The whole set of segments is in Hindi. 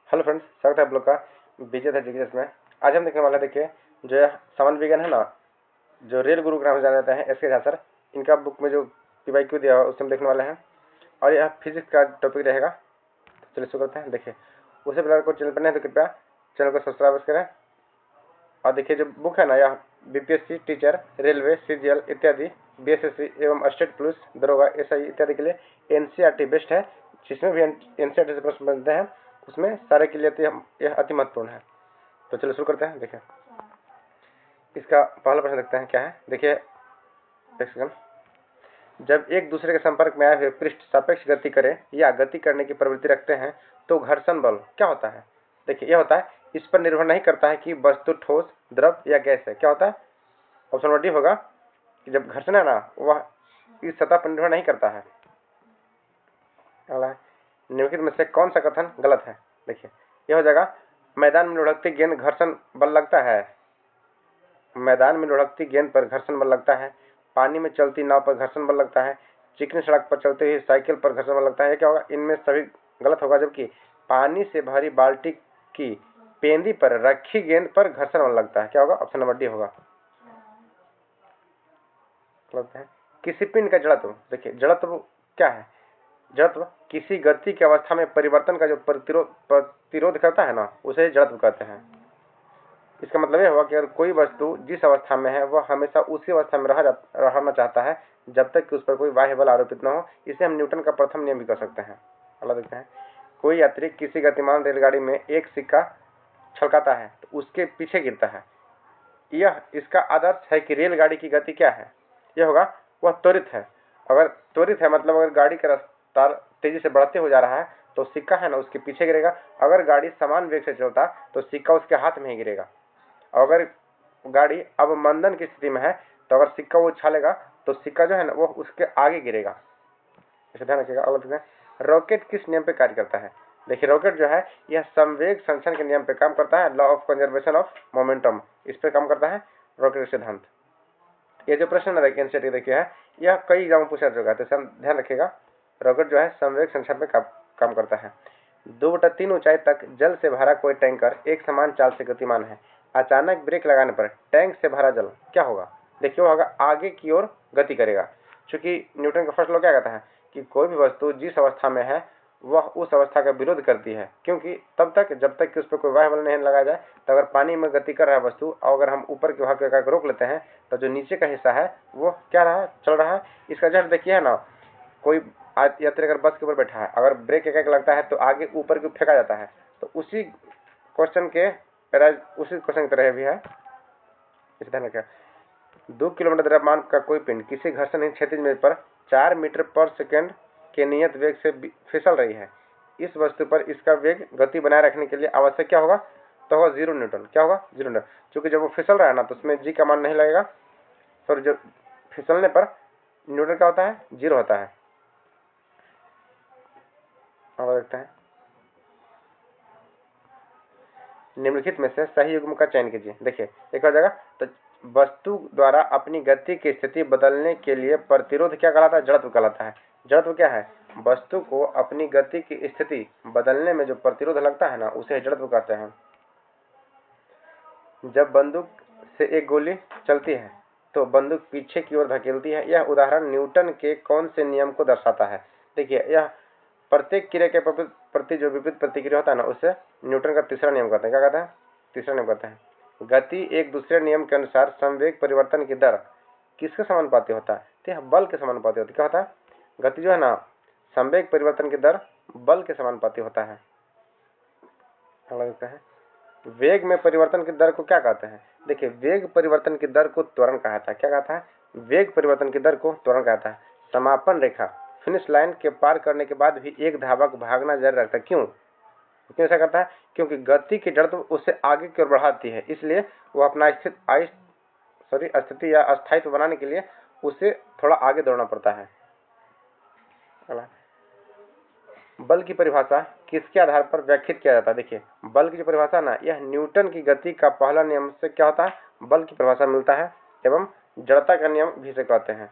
हेलो फ्रेंड्स, स्वागत है आप लोग का विजय था जीकेएस में। आज हम देखने वाले देखिए जो है सामान्य विज्ञान है ना, जो रेल गुरुग्राम से जाना जाता है एस के झा सर, इनका बुक में जो पीवाईक्यू दिया हुआ है उससे हम देखने वाले हैं और यह फिजिक्स का टॉपिक रहेगा। तो चलिए शुरू करते हैं। देखिए उससे पहले को चैनल पर नहीं तो कृपया चैनल को सब्सक्राइब करें। और देखिए जो बुक है ना, यह बीपीएससी, टीचर, रेलवे, सीजीएल इत्यादि, बीएसएससी एवं स्टेट पुलिस, दरोगा, एसआई इत्यादि के लिए एनसीईआरटी बेस्ट है। जिसमें भी एनसीईआरटी से प्रश्न बनते हैं उसमें सारे के लिए यह अति महत्वपूर्ण है। तो चलो शुरू करते हैं। देखिए इसका पहला प्रश्न देखते हैं क्या है। देखिए एक सेकंड। जब एक दूसरे के संपर्क में आए हुए पृष्ठ सापेक्ष गति करें या गति करने की प्रवृत्ति रखते हैं तो घर्षण बल क्या होता है। देखिए यह होता है, इस पर निर्भर नहीं करता है कि वस्तु ठोस, द्रव या गैस है। क्या होता है? ऑप्शन नंबर डी होगा कि जब घर्षण है ना वह इस सतह पर निर्भर नहीं करता है। निम्नलिखित में से कौन सा कथन गलत है। देखिए यह हो जाएगा, मैदान में लुढ़कती गेंद घर्षण बल लगता है। मैदान में लुढ़कती गेंद पर घर्षण बल लगता है। पानी में चलती नाव पर घर्षण बल लगता है। चिकनी सड़क पर चलते हुए साइकिल पर घर्षण बल लगता है। क्या होगा? इनमें सभी गलत होगा। जबकि पानी से भरी बाल्टी की पेंदी पर रखी गेंद पर घर्षण बल लगता है। क्या होगा? ऑप्शन नंबर डी होगा। लगता है किसी पिंड का जड़त्व। देखिए जड़त्व क्या है? जड़त्व किसी गति की अवस्था में परिवर्तन का जो प्रतिरोध करता है ना, उसे जड़त्व कहते हैं। इसका मतलब यह हुआ कि अगर कोई वस्तु जिस अवस्था में है वह हमेशा उसी अवस्था में रहना चाहता है जब तक कि उस पर कोई बाह्य बल आरोपित न हो। इसे हम न्यूटन का प्रथम नियम भी कह सकते हैं। अगला देखते हैं, कोई यात्री किसी गतिमान रेलगाड़ी में एक सिक्का छलकाता है तो उसके पीछे गिरता है। यह इसका आदर्श है कि रेलगाड़ी की गति क्या है। यह होगा वह त्वरित है। अगर त्वरित है मतलब अगर गाड़ी का रफ्तार तेजी से बढ़ते हो जा रहा है तो सिक्का है ना उसके पीछे गिरेगा। अगर गाड़ी समान वेग से चलता तो सिक्का उसके हाथ में ही गिरेगा। अगर गाड़ी अवमंदन की स्थिति में है तो अगर सिक्का वो उछालेगा तो सिक्का जो है ना वो उसके आगे गिरेगा। इसे ध्यान रखिएगा। अगर रॉकेट किस नियम पे कार्य करता है। देखिए रॉकेट जो है यह संवेग संचरण के नियम पे काम करता है। Law of conservation of momentum, इस पे काम करता है रॉकेट सिद्धांत। ये जो प्रश्न एनसीईआरटी देखिए है, यह कई एग्जाम में पूछा जाएगा, तो ध्यान रखिएगा। रॉकेट जो है संवेग संचरण पे काम करता है। 2/3 ऊंचाई तक जल से भरा कोई टैंकर एक समान चाल से गतिमान है। अचानक ब्रेक लगाने पर टैंक से भरा जल क्या होगा। देखिए वो होगा आगे की ओर गति करेगा। चूंकि न्यूटन का फर्स्ट लॉ क्या कहता है कि कोई भी वस्तु जिस अवस्था में है वह उस अवस्था का विरोध करती है, क्योंकि तब तक जब तक कि उस पर कोई बाह्य बल नहीं लगाया जाए। तो अगर पानी में गति कर रहा है वस्तु और अगर हम ऊपर के भाग को रोक लेते हैं तो जो नीचे का हिस्सा है वो क्या रहा है, चल रहा है। इसका जस्ट देखिए है ना, कोई यात्री अगर बस के ऊपर बैठा है, अगर ब्रेक एक लगता है तो आगे ऊपर की फेंका जाता है। तो उसी क्वेश्चन की तरह भी है। इस ध्यान रखिए। 2 किलोमीटर द्रव्यमान का कोई पिंड किसी घर्षणहीन क्षैतिज मेज पर 4 मीटर पर सेकंड के नियत वेग से फिसल रही है। इस वस्तु पर इसका वेग गति बनाए रखने के लिए आवश्यक क्या होगा, तो होगा 0 न्यूटन। क्या होगा? 0 न्यूटन। क्योंकि जब वो फिसल रहा है ना तो उसमें जी का मान नहीं लगेगा। सॉरी, जब फिसलने पर न्यूटन क्या होता है, 0 होता है। अब देखते हैं, निम्नलिखित में से सही युग्म का चयन कीजिए। देखिए एक हो जाएगा, तो वस्तु द्वारा अपनी गति की स्थिति बदलने के लिए प्रतिरोध क्या कहलाता है, जड़त्व कहलाता है। जड़त्व क्या है? वस्तु को अपनी गति की स्थिति बदलने में जो प्रतिरोध लगता है ना उसे जड़त्व कहते हैं। जब बंदूक से एक गोली चलती है तो बंदूक पीछे की ओर धकेलती है। यह उदाहरण न्यूटन के कौन से नियम को दर्शाता है। देखिए यह प्रत्येक क्रिया के प्रति जो विपरीत प्रतिक्रिया होता है ना उसे न्यूटन का तीसरा नियम कहते हैं। क्या कहते हैं? तीसरा नियम कहते हैं। गति एक दूसरे नियम के अनुसार संवेग परिवर्तन की दर किसके समानुपाती होता है, तो यह बल के समानुपाती होता है। क्या होता है? गति जो है ना संवेग परिवर्तन की दर बल के समानुपाती होता है। लगता है वेग में परिवर्तन की दर को क्या कहते हैं। देखिए वेग परिवर्तन की दर को त्वरण कहता है। क्या कहता है? वेग परिवर्तन की दर को त्वरण कहता है। समापन रेखा फिनिश लाइन के पार करने के बाद भी एक धावक भागना जारी रखता है। क्यों ऐसा करता है? क्योंकि गति की जड़त्व उसे आगे की ओर बढ़ाती है, इसलिए वो अपना स्थिति या अस्थायित्व बनाने के लिए उसे थोड़ा आगे दौड़ना पड़ता है। बल की परिभाषा किसके आधार पर व्याख्यात किया जाता है। देखिए बल की जो परिभाषा ना, यह न्यूटन की गति का पहला नियम से क्या होता है, बल की परिभाषा मिलता है, एवं जड़ता का नियम भी से कहते हैं।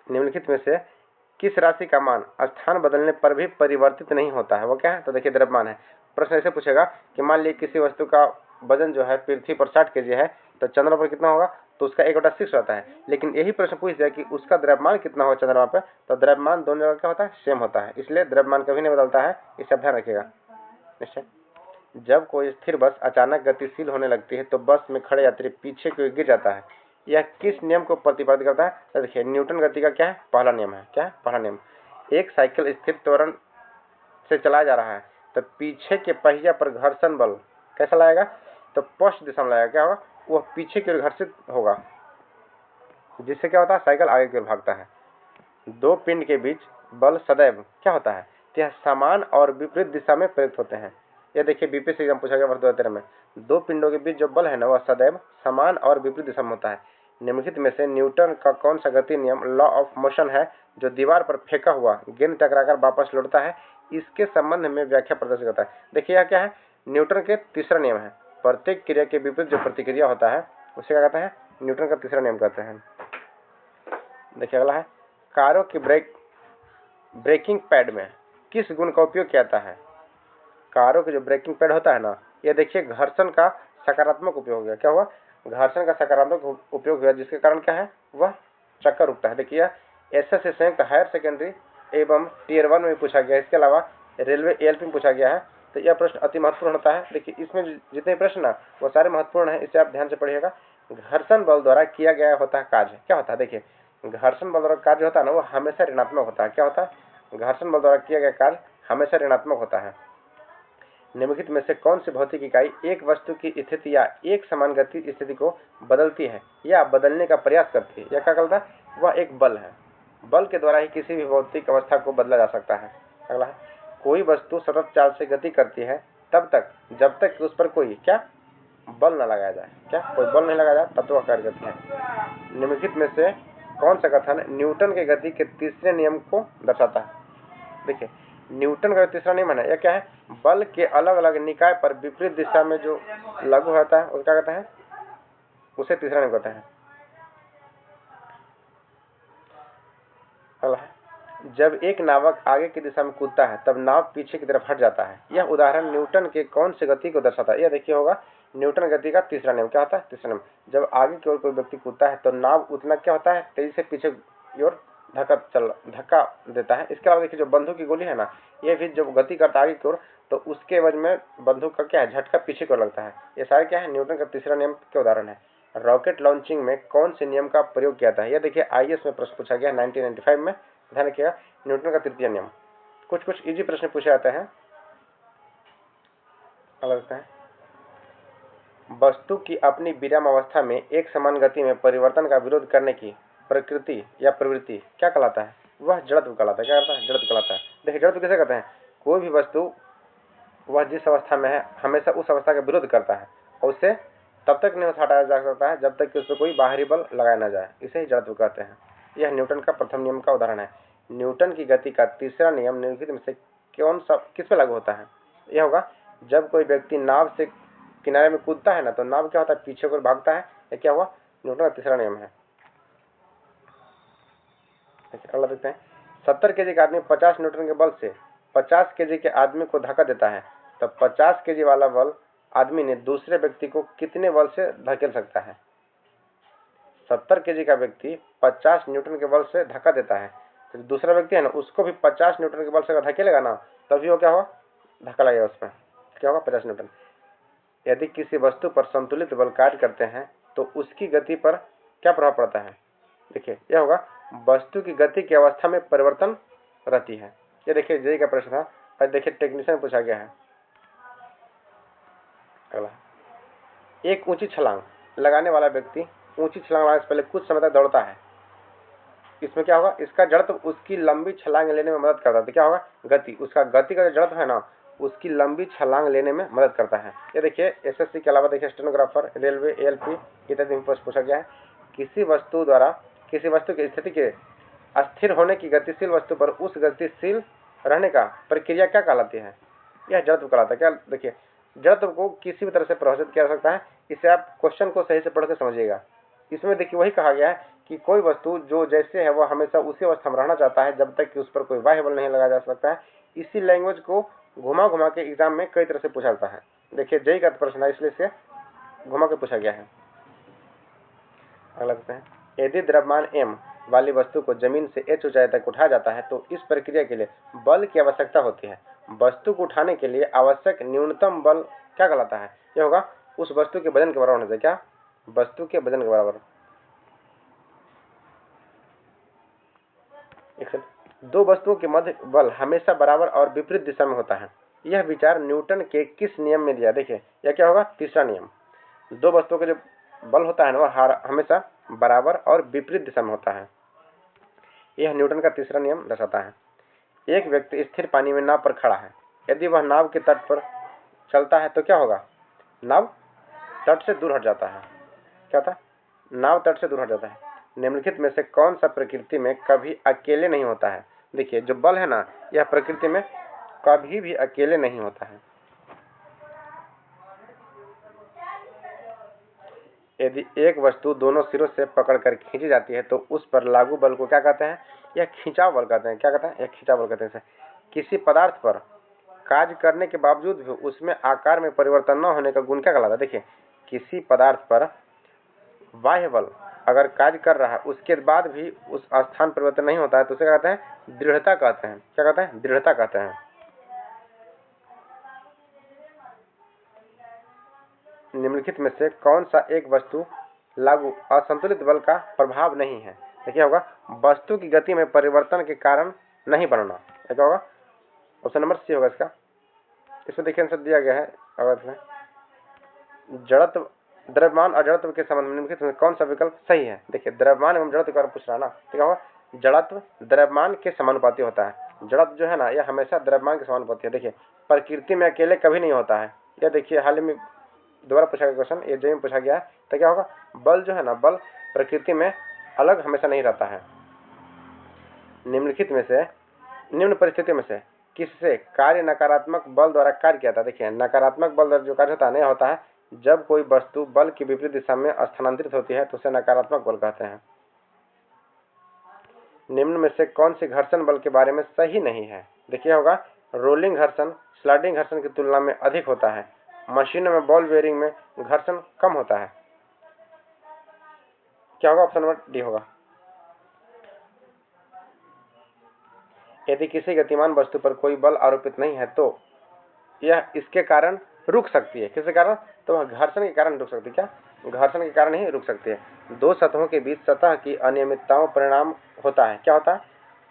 निम्नलिखित में से किस राशि का मान स्थान बदलने पर भी परिवर्तित नहीं होता है, वो क्या है? तो देखिए द्रव्यमान है। प्रश्न ऐसे पूछेगा कि मान लीजिए किसी वस्तु का वजन जो है पृथ्वी पर 60 kg है, तो चंद्रमा पर कितना होगा? तो उसका 1/6 रहता है। लेकिन यही प्रश्न पूछ दिया कि उसका द्रव्यमान कितना होगा चंद्रमा पर, तो द्रव्यमान दोनों जगह क्या होता है? सेम होता है, इसलिए द्रव्यमान कभी नहीं बदलता है, इसे ध्यान रखिएगा। निश्चय। जब कोई स्थिर बस अचानक गतिशील होने लगती है तो बस में खड़े यात्री पीछे की ओर गिर जाता है, यह किस नियम को प्रतिपादित करता है? तो देखिए न्यूटन गति का क्या है? पहला नियम है। क्या है पहला नियम? एक साइकिल स्थिर त्वरण से चलाया जा रहा है तो पीछे के पहिया पर घर्षण बल कैसा लाएगा? तो पश्चिम दिशा में लाएगा। क्या होगा? वह पीछे की ओर घर्षित होगा, जिससे क्या होता है? साइकिल आगे की ओर भागता है। दो पिंड के बीच बल सदैव क्या होता है? यह समान और विपरीत दिशा में प्रयुक्त होते हैं। यह देखिए बीपीएससी से एग्जाम पूछा गया वर्ष 2013 में। दो पिंडों के बीच जो बल है ना, वह सदैव समान और विपरीत दिशा में होता है। निम्नलिखित में से न्यूटन का कौन सा गति नियम लॉ ऑफ मोशन है जो दीवार पर फेंका हुआ गेंद टकराकर वापस लौटता है? इसके संबंध में व्याख्या प्रदर्शित करता है। देखिए यह क्या है? न्यूटन के तीसरा नियम है। प्रत्येक क्रिया के विपरीत जो प्रतिक्रिया होता है उसे क्या कहते हैं? न्यूटन का तीसरा नियम कहते हैं। देखिए अगला है, कारों की ब्रेकिंग पैड में किस गुण का उपयोग किया जाता है? कारों के जो ब्रेकिंग पैड होता है ना, ये देखिए घर्षण का सकारात्मक उपयोग हो गया। क्या हुआ? घर्षण का सकारात्मक उपयोग हुआ, जिसके कारण क्या है? वह चक्कर रुकता है। देखिए एसएससी संयुक्त हायर सेकेंडरी एवं टियर 1 में पूछा गया, इसके अलावा रेलवे एएलपी में पूछा गया है। तो यह प्रश्न अति महत्वपूर्ण होता है। देखिए इसमें जितने प्रश्न ना वो सारे महत्वपूर्ण है, इसे आप ध्यान से पढ़िएगा। घर्षण बल द्वारा किया गया होता है कार्य क्या होता है? देखिए घर्षण बल द्वारा कार्य होता है ना, वो हमेशा ऋणात्मक होता है। क्या होता है? घर्षण बल द्वारा किया गया कार्य हमेशा ऋणात्मक होता है। निम्नलिखित में से कौन सी भौतिक इकाई एक वस्तु की स्थिति या एक समान गति स्थिति को बदलती है या बदलने का प्रयास करती है? यह क्या कहता है? वह एक बल है। बल के द्वारा ही किसी भी भौतिक अवस्था को बदला जा सकता है। अगला है, कोई वस्तु सतत चाल से गति करती है तब तक जब तक उस पर कोई क्या बल न लगाया जाए। क्या? कोई बल नहीं लगाया जाए तब तो वह कार्य करती है। निम्नलिखित में से कौन सा कथन न्यूटन के गति के तीसरे नियम को दर्शाता है? देखिए न्यूटन का तीसरा नियम है ना, यह क्या है? बल के अलग अलग निकाय पर विपरीत दिशा में जो लागू होता है उसका कहते हैं, उसे तीसरा नियम कहते हैं। अगला है, जब एक नावक आगे की दिशा में कूदता है तब नाव पीछे की तरफ हट जाता है, यह उदाहरण न्यूटन के कौन से गति को दर्शाता है? यह देखिए होगा न्यूटन गति का तीसरा नियम। क्या होता है? तीसरा नियम। जब आगे की ओर कोई व्यक्ति कूदता है तो नाव उतना क्या होता है? तेजी से पीछे की ओर धक्का देता है। इसके अलावा देखिए जो बंदूक की गोली है ना, ये भी जब गति करता है आगे की ओर तो उसके एवज में बंदूक का क्या है? झटका पीछे की ओर लगता है। ये सारे क्या है? न्यूटन का तीसरा नियम के उदाहरण है। रॉकेट लॉन्चिंग में कौन से नियम का प्रयोग किया था? यह देखिए आईएएस में प्रश्न पूछा गया 1995 में। ध्यान रखिएगा न्यूटन का तृतीय नियम। कुछ इजी प्रश्न पूछे जाते हैं। अलग है, वस्तु की अपनी विराम अवस्था में एक समान गति में परिवर्तन का विरोध करने की प्रकृति या प्रवृत्ति क्या कहलाता है? वह जड़त्व कहलाता है। क्या कहलाता है? जड़त्व कहलाता है। देखिए जड़त्व किसे कहते हैं? कोई भी वस्तु वह जिस अवस्था में है हमेशा उस अवस्था का विरोध करता है और उसे तब तक नहीं हटाया जा सकता है जब तक कि उस पर कोई बाहरी बल लगाया न जाए, इसे ही जड़त्व कहते हैं। यह न्यूटन का प्रथम नियम का उदाहरण है। न्यूटन की गति का तीसरा नियम निम्नलिखित में से कौन सा किस पे लागू होता है? यह होगा जब कोई व्यक्ति नाव से किनारे में कूदता है ना, तो नाव क्या होता है? पीछे को भागता है। यह क्या हुआ? न्यूटन का तीसरा नियम है। अगला देखते हैं, 70 kg का आदमी 50 न्यूटन के बल से 50 kg के आदमी को धक्का देता है, तो 50 kg वाला बल आदमी ने दूसरे व्यक्ति को कितने बल से धकेल सकता है? 70 kg का व्यक्ति 50 न्यूटन के बल से धक्का देता है, तो दूसरा व्यक्ति है ना उसको भी 50 न्यूटन के बल से धकेलेगा ना, तभी वो क्या हुआ? धक्का लगेगा उसमें। क्या होगा? 50 न्यूटन। यदि किसी वस्तु पर संतुलित बल कार्य करते हैं तो उसकी गति पर क्या प्रभाव पड़ता है? देखिए यह होगा वस्तु की गति की अवस्था में परिवर्तन रहती है। ये देखिए जेई का प्रश्न था और देखिए टेक्नीशियन पूछा गया है। अगला, एक ऊंची छलांग लगाने वाला व्यक्ति ऊंची छलांग लगाने से पहले कुछ समय तक दौड़ता है, इसमें क्या होगा? इसका जड़त्व उसकी लंबी छलांग लेने में मदद करता है। तो क्या होगा? गति, उसका गति का जो जड़त्व है ना उसकी लंबी छलांग लेने में मदद करता है। ये देखिए एसएससी के अलावा देखिए स्टेनोग्राफर, रेलवे, एएलपी इत्यादि में पूछा गया है। किसी वस्तु की स्थिति के अस्थिर होने की गतिशील वस्तु पर उस गतिशील रहने का प्रक्रिया क्या कहलाती है? यह जड़त्व कहलाता है। क्या? देखिए जड़त्व को किसी भी तरह से प्रभावित किया जा सकता है। इसे आप क्वेश्चन को सही से पढ़ के समझिएगा। इसमें देखिए वही कहा गया है कि कोई वस्तु जो जैसे है वह हमेशा उसी अवस्था में रहना चाहता है जब तक कि उस पर कोई बाह्य बल नहीं लगाया जा सकता है। इसी लैंग्वेज को घुमा घुमा के एग्जाम में कई तरह से पूछा जाता है। देखिए जेईई का प्रश्न है, इसलिए इसे घुमा के पूछा गया है। अगला देखते हैं, यदि द्रव्यमान m वाली वस्तु को जमीन से h ऊंचाई तक उठाया जाता है तो इस प्रक्रिया के लिए बल की आवश्यकता होती है। वस्तु को उठाने के लिए आवश्यक न्यूनतम बल क्या कहलाता है? यह होगा उस वस्तु के वजन के बराबर होना चाहिए। क्या? वस्तु के वजन के बराबर। दो वस्तुओं के मध्य बल हमेशा बराबर और विपरीत दिशा में होता है। यह विचार न्यूटन के किस नियम में दिया? देखिए यह क्या होगा? तीसरा नियम। दो वस्तुओं का जो बल होता है ना वह हमेशा बराबर और विपरीत दिशा में होता है। यह न्यूटन का तीसरा नियम दर्शाता है। एक व्यक्ति स्थिर पानी में नाव पर खड़ा है। यदि वह नाव के तट पर चलता है तो क्या होगा? नाव तट से दूर हट जाता है। क्या था? नाव तट से दूर हट जाता है। निम्नलिखित में से कौन सा प्रकृति में कभी अकेले नहीं होता है? देखिए जो बल है ना यह प्रकृति में कभी भी अकेले नहीं होता है। यदि एक वस्तु दोनों सिरों से पकड़कर खींची जाती है तो उस पर लागू बल को क्या कहते हैं? यह खिंचाव बल कहते हैं। क्या कहते हैं? यह खिंचाव बल कहते हैं। किसी पदार्थ पर कार्य करने के बावजूद भी उसमें आकार में परिवर्तन न होने का गुण क्या कहलाता है? देखिए किसी पदार्थ पर बाह्य बल अगर कार्य कर रहा है उसके बाद भी उस स्थान परिवर्तन नहीं होता है तो उसे कहते हैं? दृढ़ता कहते हैं। क्या कहते हैं? दृढ़ता कहते हैं। निम्नलिखित में से कौन सा एक वस्तु लागू असंतुलित बल का प्रभाव नहीं है? देखिए होगा वस्तु की गति में परिवर्तन के कारण नहीं बनना। क्या होगा? ऑप्शन नंबर सी होगा इसका। इसमें देखिए आंसर दिया गया है। अगर जड़त्व द्रव्यमान और जड़त्व के संबंध में निम्नलिखित में कौन सा विकल्प सही है? देखिए द्रव्यमान एवं जड़त्व का पूछ रहा है ना, तो क्या होगा? जड़त्व द्रव्यमान के समानुपाती होता है। जड़त्व जो है ना यह हमेशा द्रव्यमान के समानुपाती है। देखिए प्रकृति में अकेले कभी नहीं होता है। यह देखिए हाल ही में दोबारा पूछा गया क्वेश्चन, ये जेईई में पूछा गया है। तो क्या होगा? बल जो है ना बल प्रकृति में अलग हमेशा नहीं रहता है। निम्नलिखित में से निम्न परिस्थितियों में से किससे कार्य नकारात्मक बल द्वारा कार्य किया था? देखिए नकारात्मक बल द्वारा जो कार्य होता है नहीं होता है जब कोई वस्तु बल की विपरीत दिशा में स्थानांतरित होती है तो उसे नकारात्मक बल कहते हैं। निम्न में से कौन सी घर्षण बल के बारे में सही नहीं है? देखिए होगा रोलिंग घर्षण स्लाइडिंग घर्षण की तुलना में अधिक होता है। मशीनों में बॉल बेयरिंग में घर्षण कम होता है। क्या होगा? ऑप्शन नंबर डी होगा। यदि किसी गतिमान वस्तु पर कोई बल आरोपित नहीं है तो यह इसके कारण रुक सकती है। किसके कारण? तो वह घर्षण के कारण रुक सकती है। क्या? घर्षण के कारण ही रुक सकती है। दो सतहों के बीच सतह की अनियमितताओं परिणाम होता है। क्या होता है?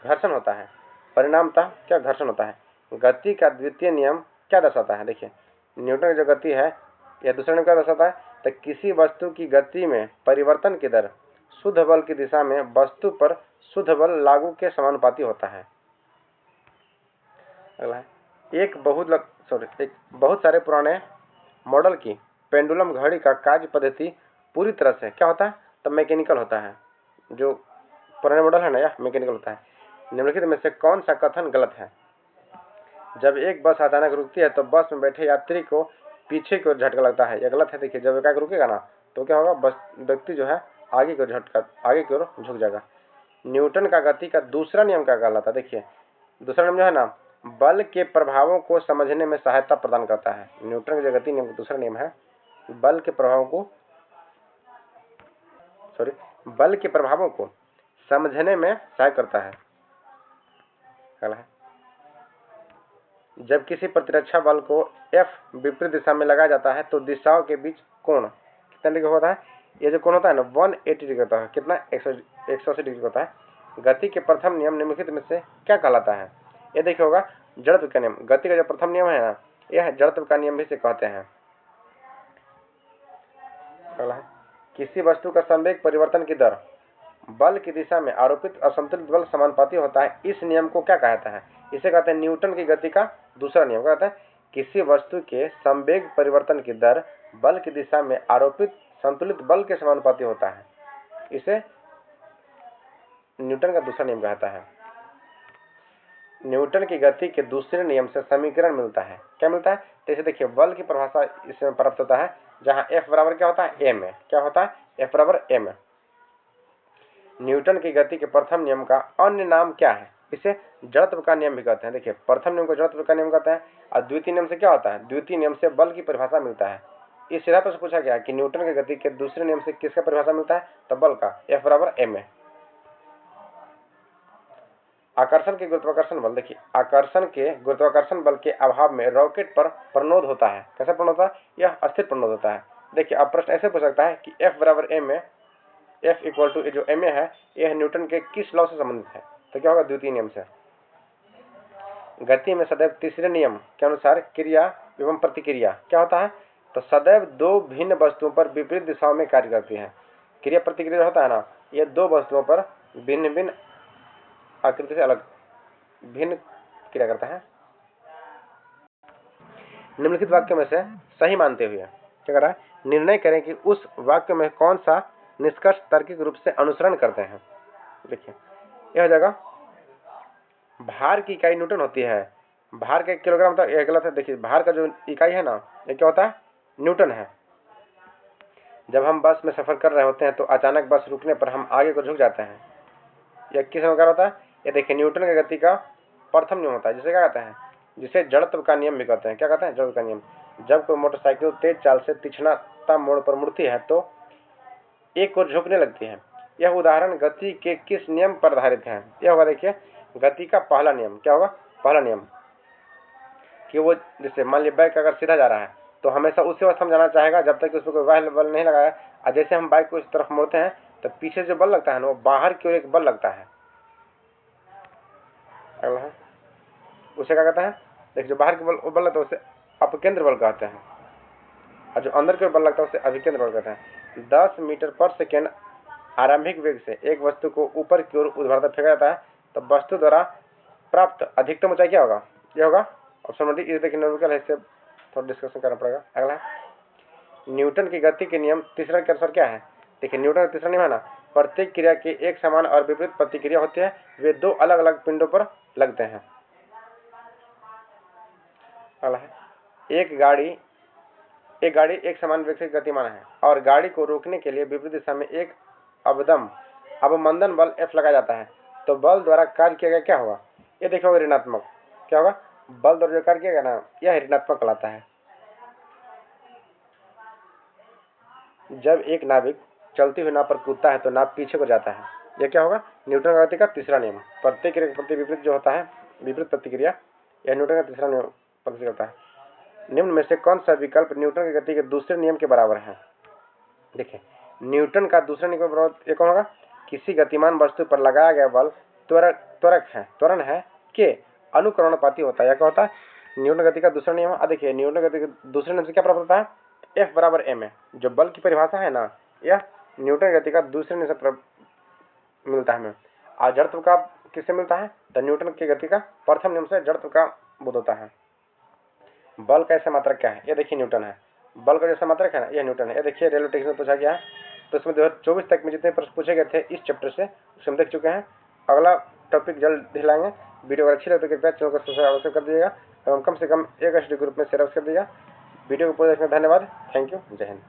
घर्षण होता है। परिणामतः क्या? घर्षण होता है। गति का द्वितीय नियम क्या दर्शाता है? देखिए न्यूटन की जो गति है यह दूसरा नियम क्या दर्शाता है? तो किसी वस्तु की गति में परिवर्तन की दर शुद्ध बल की दिशा में वस्तु पर शुद्ध बल लागू के समानुपाती होता है। अगला है एक बहुत सारे पुराने मॉडल की पेंडुलम घड़ी का कार्य पद्धति पूरी तरह से क्या होता है? तो मैकेनिकल होता है। जो पुराने मॉडल है ना यह मैकेनिकल होता है। निम्नलिखित में से कौन सा कथन गलत है? जब एक बस अचानक रुकती है तो बस में बैठे यात्री को पीछे की ओर झटका लगता है। यह गलत है। देखिए जब एकाएक रुकेगा ना तो क्या होगा? बस व्यक्ति जो है आगे की ओर झुक जाएगा। न्यूटन का गति का दूसरा नियम क्या कहलाता है? देखिए दूसरा नियम जो है ना बल के प्रभावों को समझने में सहायता प्रदान करता है। न्यूटन का जो गति नियम का दूसरा नियम है बल के प्रभावों को समझने में सहायता करता है। अगला है जब किसी प्रतिरक्षा बल को F विपरीत दिशा में लगाया जाता है तो दिशाओं के बीच कोण कितना डिग्री होता है? ये जो कोण होता है ना 180 डिग्री होता है। कितना? 180 डिग्री होता है। गति के प्रथम नियम निम्नलिखित में से क्या कहलाता है? ये देखिए होगा जड़त्व का नियम। गति का जो प्रथम नियम है ना यह जड़त्व का नियम भी से कहते हैं। अगला है किसी वस्तु का संवेग परिवर्तन की दर बल की दिशा में आरोपित असंतुलित बल समानुपाती होता है। इस नियम को क्या कहता है? इसे कहते हैं न्यूटन की गति का दूसरा नियम। क्या कहता है? किसी वस्तु के संवेग परिवर्तन की दर बल की दिशा में आरोपित संतुलित बल के समानुपाती होता है। इसे न्यूटन का दूसरा नियम कहता है। न्यूटन की गति के दूसरे नियम से समीकरण मिलता है। क्या मिलता है? तो इसे देखिए बल की परिभाषा इसमें प्राप्त होता है जहां F बराबर क्या होता है? m है। क्या होता है? F बराबर m है। न्यूटन की गति के प्रथम नियम का अन्य नाम क्या है? इसे जड़त्व का नियम भी कहते हैं। देखिए, प्रथम नियम को जड़त्व का नियम कहते हैं और द्वितीय नियम से क्या होता है? द्वितीय नियम से बल की परिभाषा मिलता है। इस सीधा प्रश्न पूछा गया कि न्यूटन की गति के दूसरे नियम से किसका परिभाषा मिलता है? तो बल का, F बराबर ma। आकर्षण के गुरुत्वाकर्षण बल, देखिए आकर्षण के गुरुत्वाकर्षण बल के अभाव में रॉकेट पर प्रणोद होता है। कैसा प्रणोद होता है? यह अस्थिर प्रणोद होता है। देखिए, अब प्रश्न ऐसे पूछ सकता है कि F बराबर ma, F इक्वल टू जो ma है यह न्यूटन के किस लॉ से संबंधित है? तो क्या होगा? द्वितीय नियम से। गति में सदैव तीसरे नियम के अनुसार क्रिया एवं प्रतिक्रिया क्या होता है? तो सदैव दो भिन्न वस्तुओं पर विपरीत दिशाओं में कार्य करती है। क्रिया प्रतिक्रिया होता है ना, ये दो वस्तुओं पर भिन्न भिन्न आकृति से अलग भिन्न क्रिया करता है। निम्नलिखित वाक्यों में से सही मानते हुए क्या कर रहा है? निर्णय करें कि उस वाक्य में कौन सा निष्कर्ष तार्किक रूप से अनुसरण करते हैं। देखिए, यह जगह भार की इकाई न्यूटन होती है। भार का 1 किलोग्राम तो यह गलत है। देखिए, भार का जो इकाई है ना, ये क्या होता है? न्यूटन है। जब हम बस में सफर कर रहे होते हैं तो अचानक बस रुकने पर हम आगे को झुक जाते हैं। यह किस प्रकार होता है? ये देखिए, न्यूटन की गति का प्रथम नियम होता है, जिसे क्या कहते हैं? जिसे जड़त्व का नियम भी कहते हैं। क्या कहते हैं? जड़त्व का नियम। जब कोई मोटरसाइकिल तेज चाल से तीक्ष्णता मोड़ पर मुड़ती है तो एक ओर झुकने लगती है। यह उदाहरण गति के किस नियम पर आधारित है? यह होगा, देखिए, गति का पहला नियम। क्या होगा? पहला नियम कि वो जैसे मान लीजिए बाइक अगर सीधा जा रहा है तो हमेशा उसी अवस्था में जाना चाहेगा जब तक उसमें कोई बाह्य बल नहीं लगाया। और जैसे हम बाइक को इस तरफ मोड़ते हैं तो पीछे जो बल लगता है ना, वो बाहर की ओर एक बल लगता है। अगला है, उसे क्या कहते हैं? देखिए, जो बाहर की बल लगता है उसे अपकेंद्र बल कहते हैं और जो अंदर की ओर बल लगता है उसे अभिकेंद्र बल कहते हैं। 10 मीटर पर सेकेंड आरंभिक वेग से एक वस्तु को ऊपर की ओर ऊर्ध्वाधर फेंका जाता है तो वस्तु द्वारा प्राप्त अधिकतम ऊंचाई क्या होगा? यह होगा ऑप्शन नंबर डी। इस देखिए न्यूमेरिकल है, इससे थोड़ा डिस्कशन करना पड़ेगा। अगला है, न्यूटन की गति के नियम तीसरा के अनुसार क्या है? देखिए, न्यूटन का तीसरा नियम है ना, प्रत्येक क्रिया की एक समान और विपरीत प्रतिक्रिया होती है। वे दो अलग अलग पिंडों पर लगते हैं। अगला है, एक गाड़ी एक समान वेग से गतिमान है और गाड़ी को रोकने के लिए विपरीत दिशा में एक अवमंदन बल F लगाया जाता है तो बल द्वारा कार्य किया गया क्या होगा? ये देखो ऋणात्मक। क्या होगा? बल द्वारा जो कार्य किया गया ना, यह ऋणात्मक कहलाता है। जब एक नाविक चलती हुई नाव पर कूदता है तो नाव पीछे को जाता है। यह क्या होगा? न्यूटन का गति का तीसरा नियम। प्रत्येक क्रिया के प्रति विपरीत जो होता है, विपरीत प्रतिक्रिया, यह न्यूटन का तीसरा नियम प्रतिक्रिया होता है। निम्न में से कौन सा विकल्प न्यूटन की गति के दूसरे नियम के बराबर है? देखिए, न्यूटन का दूसरा नियम के बराबर कौन होगा? किसी गतिमान वस्तु पर लगाया गया बल त्वरण है कि अनुकरणपाती होता है। या क्या होता है? न्यूटन गति का दूसरा नियम। देखिए, न्यूटन गति के दूसरे नियम से क्या प्राप्त होता है? F बराबर ma। जो बल की परिभाषा है ना, यह न्यूटन गति का दूसरे नियम से मिलता है हमें। और जड़त्व का किससे मिलता है? तो न्यूटन की गति का प्रथम नियम से जड़त्व का बोध होता है। बल का ऐसा मात्रक क्या है? ये देखिए न्यूटन है। बल का जैसा मात्रक है ना, यह न्यूटन है। ये देखिए रेलवे टेक्स्ट में पूछा गया है, तो इसमें 2024 तक में जितने प्रश्न पूछे गए थे इस चैप्टर से उसे हम देख चुके हैं। अगला टॉपिक जल्द दिलाएंगे। वीडियो अगर अच्छी लगे तो कृपया चैनल को सब्सक्राइब अवश्य कर दीजिएगा एवं कम से कम एक HD ग्रुप में शेयर कर दीजिएगा। वीडियो को पूरा देखने धन्यवाद। Thank you. जय हिंद।